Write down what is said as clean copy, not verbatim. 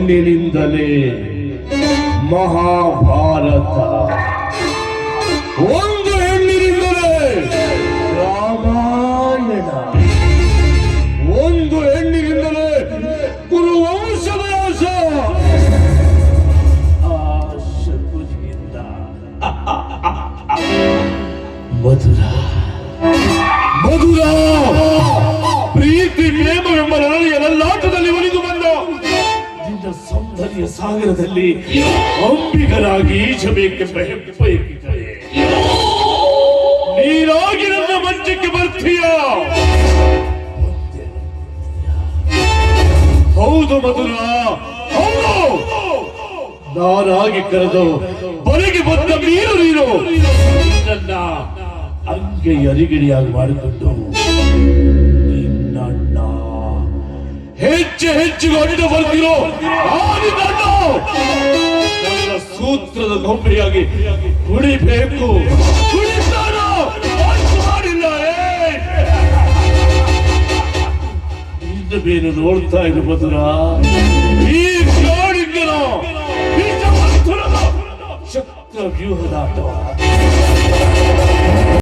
ಹೆಣ್ಣಿನಿಂದಲೇ ಮಹಾಭಾರತ, ಒಂದು ಹೆಣ್ಣಿನಿಂದಲೇ ರಾಮಾಯಣ, ಒಂದು ಹೆಣ್ಣಿನಿಂದಲೇ ಕುರುವಂಶದ ನಾಶ. ಆ ಶಕುನಿಯಿಂದ ಮಧುರ ಮಧುರ ಪ್ರೀತಿ ಪ್ರೇಮವೆಂಬ ನನಗೆ ನಲ್ಲಾಟದಲ್ಲಿ ಒಲಿದು ಬಂದ ನಿನ್ನ ಸೌಂದರ್ಯ ಸಾಗರದಲ್ಲಿ ಅಂಬಿಗರಾಗಿ ಈಜಬೇಕೆಂಬ ಹೆಬ್ಬಯಕಿದೆ. ನೀರಾಗಿ ನನ್ನ ಮಂಚಕ್ಕೆ ಬರ್ತೀಯ? ಹೌದು ಮಧುರ, ಹೌದು. ನಾನಾಗಿ ಕರೆದು ಬರೆಗೆ ಬಂದ ನೀರು ನನ್ನ ಅಂಗೆ ಅರಿಗಿಡಿಯಾಗಿ ಮಾಡಿಕೊಂಡು ನಿನ್ನಣ್ಣ ಹೆಚ್ಚಿಗೆ ಅಡ್ಡ ಬರ್ತಿರೋ ನನ್ನ ಸೂತ್ರದ ಗೊಂಬೆಯಾಗಿ ಕುಡಿಬೇಕು. ಮಾಡಿಲ್ಲ ಇನ್ನು ಬೇನು ನೋಡ್ತಾ ಇರು ಮಧುರ. ಈ ಜಾಡಿಂಗನ ಶಕ್ತ ವ್ಯೂಹದ ಆಟವ